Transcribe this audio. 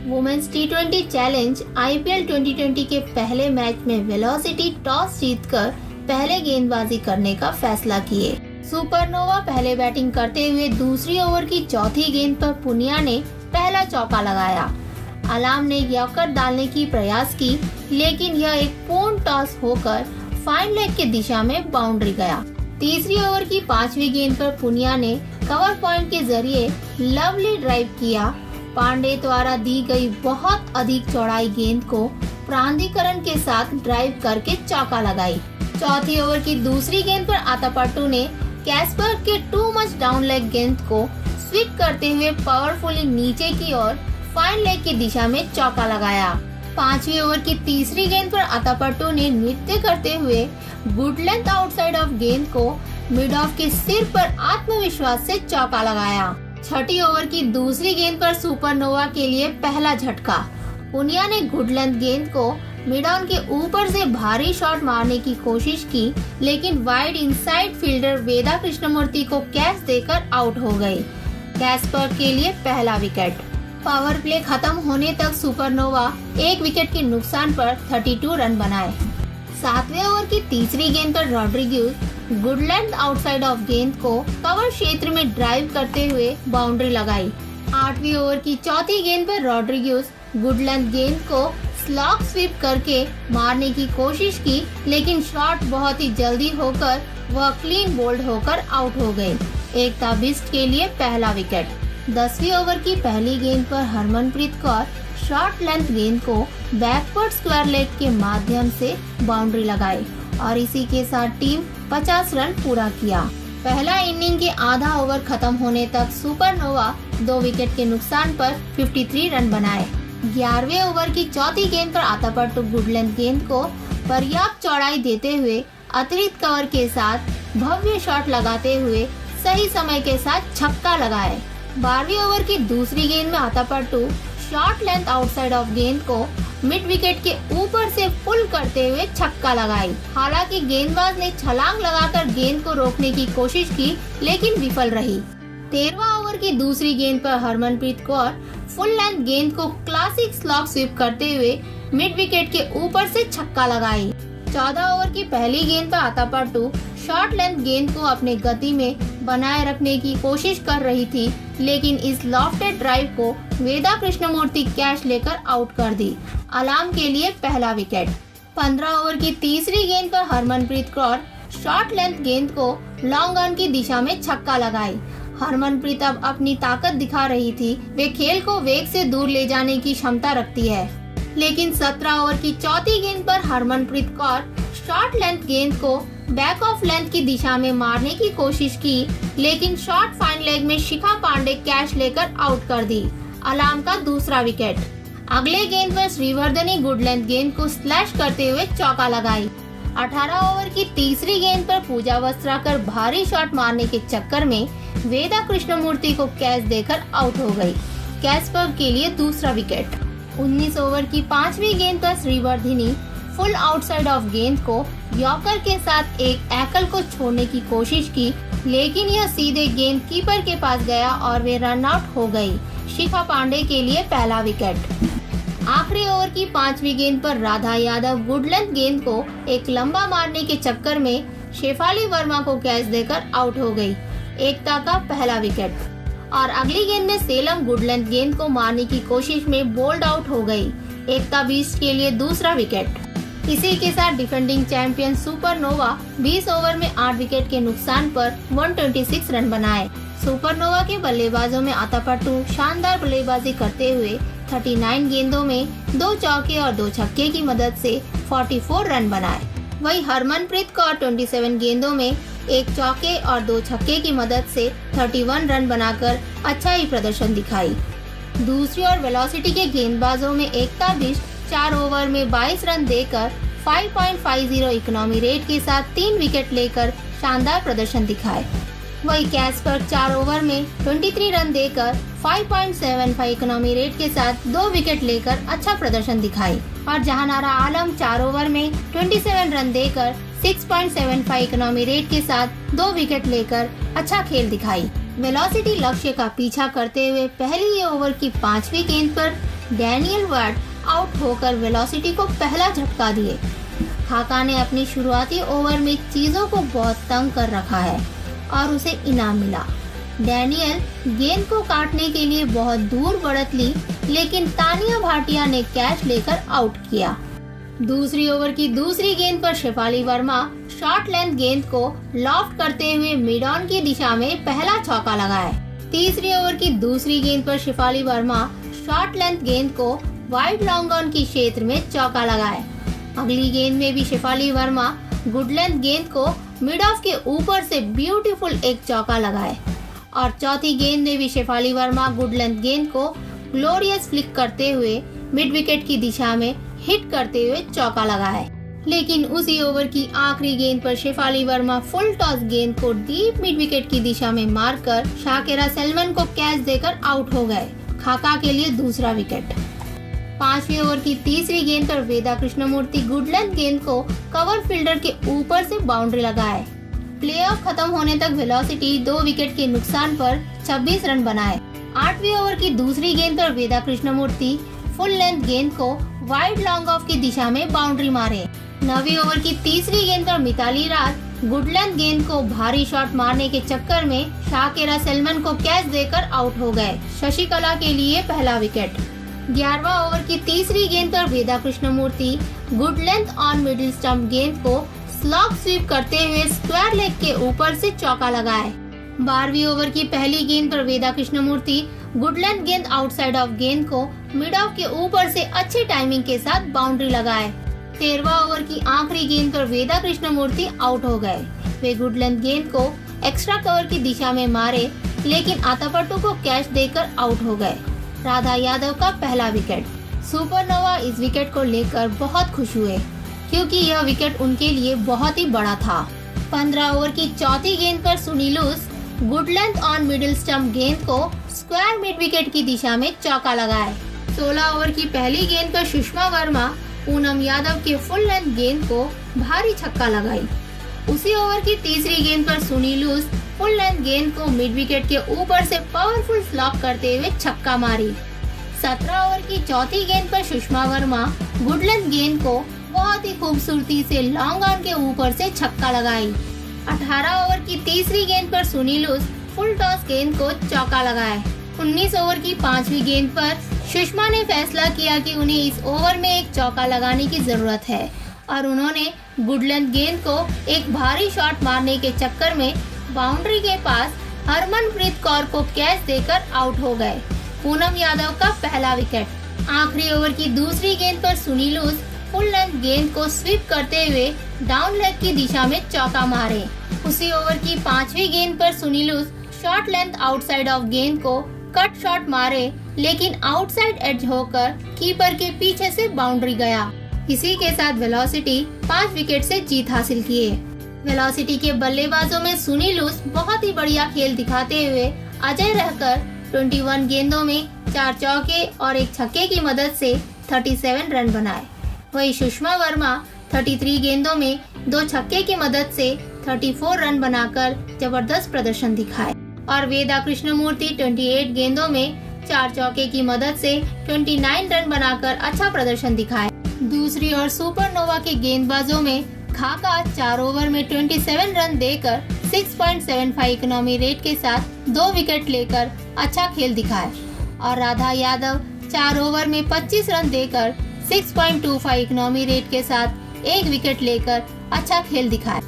Women's टी20 challenge IPL 2020 के पहले match में वेलोसिटी टॉस जीतकर पहले गेंदबाजी करने का फैसला किए। सुपरनोवा पहले बैटिंग करते हुए दूसरी ओवर की चौथी गेंद पर पुनिया ने पहला चौका लगाया। अलाम ने यॉर्कर डालने की प्रयास की, लेकिन यह एक पूर्ण टॉस होकर फाइन लेग की दिशा में बाउंड्री गया। तीसरी ओवर की पांचवी गेंद पर पुनिया ने कवर पॉइंट के जरिए लवली ड्राइव किया। पांडे द्वारा दी गई बहुत अधिक चौड़ाई गेंद को प्रांधिकरण के साथ ड्राइव करके चौका लगाई। चौथी ओवर की दूसरी गेंद पर आतापट्टू ने कैसपर्ग के टू मच डाउन लेग गेंद को स्वीप करते हुए पावरफुली नीचे की ओर फाइन लेग की दिशा में चौका लगाया। पांचवी ओवर की तीसरी गेंद पर आतापट्टू ने नृत्य करते हुए गुड लेंथ आउटसाइड ऑफ गेंद को मिड ऑफ के सिर पर आत्मविश्वास से चौका लगाया। छठी ओवर की दूसरी गेंद पर सुपरनोवा के लिए पहला झटका। पुनिया ने गुड लेंथ गेंद को मिड ऑन के ऊपर से भारी शॉट मारने की कोशिश की, लेकिन वाइड इनसाइड फील्डर वेदा कृष्णमूर्ति को कैच देकर आउट हो गई। कैसपर्ग के लिए पहला विकेट। पावर प्ले खत्म होने तक सुपरनोवा एक विकेट के नुकसान पर 32 रन बनाए। सातवें ओवर की तीसरी गेंद पर Rodriguez good length outside of गेंद को कवर क्षेत्र में ड्राइव करते हुए बाउंड्री लगाई। आठवीं ओवर की चौथी गेंद पर रॉड्रिग्यूज गुड लेंथ गेंद को स्लॉग स्वीप करके मारने की कोशिश की, लेकिन शॉट बहुत ही जल्दी होकर वह क्लीन बोल्ड होकर आउट हो गए। एकता बिष्ट के लिए पहला विकेट। 10वीं ओवर की पहली गेंद पर हरमनप्रीत कौर शॉर्ट लेंथ गेंद को बैकवर्ड स्क्वायर लेग के माध्यम से बाउंड्री लगाई और इसी के साथ टीम 50 रन पूरा किया। पहला इनिंग के आधा ओवर खत्म होने तक सुपरनोवा 2 विकेट के नुकसान पर 53 रन बनाए। 11वें ओवर की चौथी गेंद पर आतापट्टू गुड लेंथ गेंद को पर्याप्त चौड़ाई देते हुए अतिरिक्त कवर के साथ भव्य शॉट लगाते हुए सही समय के साथ छक्का लगाए। 12वीं ओवर की दूसरी गेंद में आतापट्टू शॉर्ट लेंथ आउटसाइड ऑफ गेंद को मिड विकेट के ऊपर से पुल करते हुए छक्का लगाई। हालांकि गेंदबाज ने छलांग लगाकर गेंद को रोकने की कोशिश की, लेकिन विफल रही। 13वां ओवर की दूसरी गेंद पर हरमनप्रीत कौर फुल लेंथ गेंद को क्लासिक स्लॉग स्वीप करते हुए मिड विकेट के ऊपर से छक्का लगाई। 14 ओवर की पहली गेंद पर आतापट्टू शॉर्ट लेंथ गेंद को अपने गति में बनाए रखने की कोशिश कर रही थी, लेकिन इस लॉफ्टेड ड्राइव को वेदा कृष्णमूर्ति कैच लेकर आउट कर दी। अलाम के लिए पहला विकेट। 15 ओवर की तीसरी गेंद पर हरमनप्रीत कौर शॉर्ट लेंथ गेंद को लॉन्ग ऑन की दिशा में छक्का लगाई। हरमनप्रीत अब अपनी ताकत दिखा रही थी। वे खेल को वेग से दूर ले जाने की क्षमता रखती है, लेकिन 17 ओवर की चौथी गेंद पर हरमनप्रीत कौर शॉर्ट लेंथ गेंद को बैक ऑफ लेंथ की दिशा में मारने की कोशिश की, लेकिन शॉर्ट फाइन लेग में शिखा पांडे कैच लेकर आउट कर दी। अलाम का दूसरा विकेट। अगले गेंद पर श्रीवर्धनी गुड लेंथ गेंद को स्लैश करते हुए चौका लगाई। 18 ओवर की तीसरी गेंद पर पूजा वस्त्राकर भारी शॉट मारने के चक्कर में वेदा कृष्णमूर्ति को कैच देकर आउट हो गई। कैसपर्ग के लिए दूसरा विकेट। 19 ओवर की पांचवी गेंद पर श्रीवर्धनी फुल आउटसाइड ऑफ गेंद को यॉर्कर के साथ एक एकल को छोड़ने की कोशिश की, लेकिन यह सीधे गेंद कीपर के पास गया और वे रन आउट हो गई। शिखा पांडे के लिए पहला विकेट। आखिरी ओवर की पांचवी गेंद पर राधा यादव गुड लेंथ गेंद को एक लंबा मारने के चक्कर में शेफाली वर्मा को कैच देकर आउट हो गई। एकता का पहला विकेट और अगली गेंद में सेलम गुड लेंथ गेंद को मारने की कोशिश में बोल्ड आउट हो गई। एकता बिष्ट के लिए दूसरा विकेट। इसी के साथ डिफेंडिंग चैंपियन सुपरनोवा 20 ओवर में 8 विकेट के नुकसान पर 126 रन बनाए। सुपरनोवा के बल्लेबाजों में आतापट्टू शानदार बल्लेबाजी करते हुए 39 गेंदों में 2 चौके और 2 छक्के की मदद से 44 रन बनाए। वहीं हरमनप्रीत कौर 27 गेंदों में 1 चौके और 2 छक्के की मदद से 31 रन बनाकर अच्छा ही प्रदर्शन दिखाई। दूसरी ओर वेलोसिटी के गेंदबाजों में एकता बिष्ट 4 ओवर में 22 रन देकर 5.50 इकोनॉमी रेट के साथ 3 विकेट लेकर शानदार प्रदर्शन दिखाए। वही कैसपर्ग 4 ओवर में 23 रन देकर 5.75 इकोनॉमी रेट के साथ 2 विकेट लेकर अच्छा प्रदर्शन दिखाई और जहानारा आलम 4 ओवर में 27 रन देकर 6.75 इकोनॉमी रेट के साथ 2 विकेट लेकर अच्छा खेल दिखाई। वेलोसिटी लक्ष्य का पीछा करते हुए पहली ओवर की 5वीं गेंद पर डैनियल वार्ड आउट होकर वेलोसिटी को पहला झटका दिए। खाका ने अपनी शुरुआती ओवर में चीजों को बहुत तंग कर रखा है और उसे इनाम मिला। डैनियल गेंद को काटने के लिए बहुत दूर बढ़त ली, लेकिन तानिया भाटिया ने कैच लेकर आउट किया। दूसरी ओवर की दूसरी गेंद पर शेफाली वर्मा शॉर्ट लेंथ गेंद को लॉफ्ट करते हुए मिड ऑन की दिशा में पहला चौका लगाए। तीसरी ओवर की दूसरी गेंद पर शेफाली वर्मा शॉर्ट लेंथ गेंद को वाइड लॉन्ग ऑन की क्षेत्र में चौका लगाए। अगली गेंद में भी शेफाली वर्मा गुड लेंथ गेंद को मिड ऑफ के ऊपर से ब्यूटीफुल एक चौका लगाए और चौथी गेंद में भी शेफाली वर्मा गुड लेंथ गेंद को ग्लोरियस फ्लिक करते हुए मिड विकेट की दिशा में हिट करते हुए चौका लगाए। लेकिन उसी ओवर की आखिरी गेंद पर शेफाली वर्मा फुल टॉस गेंद को डीप मिड विकेट की दिशा में मारकर शाकिरा सलमान को कैच देकर आउट हो गए। खाका के लिए दूसरा विकेट। पांचवी ओवर की तीसरी गेंद पर वेदा कृष्णमूर्ति गुड लेंथ गेंद को कवर फील्डर के ऊपर से बाउंड्री लगाए। प्लेऑफ खत्म होने तक वेलोसिटी 2 विकेट के नुकसान पर 26 रन बनाए। आठवीं ओवर की दूसरी गेंद पर वेदा कृष्णमूर्ति फुल लेंथ गेंद को वाइड लॉन्ग ऑफ की दिशा में बाउंड्री मारे। 9वीं ओवर की तीसरी गेंद पर मिताली राज गुड लेंथ गेंद को भारी शॉट मारने के चक्कर में शाकिरा सलमान को कैच देकर आउट हो गए। शशिकला के लिए पहला विकेट। 11वां ओवर की तीसरी गेंद पर Veda Krishnamurthy good length on middle stump गेंद को स्लॉग स्वीप करते हुए स्क्वायर लेग के ऊपर से चौका लगाए। 12वीं ओवर की पहली गेंद पर वेदा कृष्णमूर्ति गुड लेंथ गेंद आउटसाइड ऑफ गेंद को मिड ऑफ के ऊपर से अच्छी टाइमिंग के साथ बाउंड्री लगाए। 13वां ओवर की आखिरी गेंद पर वेदा कृष्णमूर्ति आउट हो गए। वे गुड लेंथ गेंद को एक्स्ट्रा कवर की दिशा में मारे, लेकिन आतापट्टू को कैच देकर आउट हो गए। राधा यादव का पहला विकेट। सुपरनोवा इस विकेट को लेकर बहुत खुश हुए, क्योंकि यह विकेट उनके लिए बहुत ही बड़ा था। 15 ओवर की चौथी गेंद पर Sune Luus good length on middle stump गेंद को स्क्वायर मिड विकेट की दिशा में चौका लगाए। 16 ओवर की पहली गेंद पर सुषमा वर्मा पूनम यादव के फुल लेंथ गेंद को भारी छक्का लगाई। उसी ओवर की तीसरी गेंद पर सुनीलूस फुल लेंथ गेंद को मिड विकेट के ऊपर से पावरफुल स्लॉक करते हुए छक्का मारी। 17 ओवर की चौथी गेंद पर सुषमा वर्मा गुड लेंथ गेंद को बहुत ही खूबसूरती से लॉन्ग ऑन के ऊपर से छक्का लगाई। 18 ओवर की तीसरी गेंद पर सुनीलूस फुल टॉस गेंद को चौका लगाए। 19 ओवर की पांचवी गेंद पर सुषमा ने फैसला किया कि उन्हें इस ओवर में एक चौका लगाने की जरूरत है और उन्होंने गुड लेंथ गेंद को एक भारी शॉट मारने के चक्कर में बाउंड्री के पास हरमनप्रीत कौर को कैच देकर आउट हो गए। पूनम यादव का पहला विकेट। आखिरी ओवर की दूसरी गेंद पर सुनीलूस फुल लेंथ गेंद को स्वीप करते हुए डाउन लेग की दिशा में चौका मारे। उसी ओवर की पांचवी गेंद पर सुनीलूस शॉर्ट लेंथ आउटसाइड ऑफ गेंद को कट शॉट मारे, लेकिन आउटसाइड एज होकर कीपर के पीछे से बाउंड्री गया। इसी के साथ वेलोसिटी 5 विकेट से जीत हासिल किए। वेलोसिटी के बल्लेबाजों में सुनीलूस बहुत ही बढ़िया खेल दिखाते हुए अजय रहकर 21 गेंदों में 4 चौके और 1 छक्के की मदद से 37 रन बनाए। वहीं सुषमा वर्मा 33 गेंदों में 2 छक्के की मदद से 34 रन बनाकर जबरदस्त प्रदर्शन दिखाए और वेदा कृष्णमूर्ति 28 गेंदों में 4 चौके की मदद से 29 रन बनाकर अच्छा प्रदर्शन दिखाए। दूसरी ओर सुपरनोवा के गेंदबाजों में खाका 4 ओवर में 27 रन देकर 6.75 इकोनॉमी रेट के साथ 2 विकेट लेकर अच्छा खेल दिखाए और राधा यादव 4 ओवर में 25 रन देकर 6.25 इकोनॉमी रेट के साथ 1 विकेट लेकर अच्छा खेल दिखाए।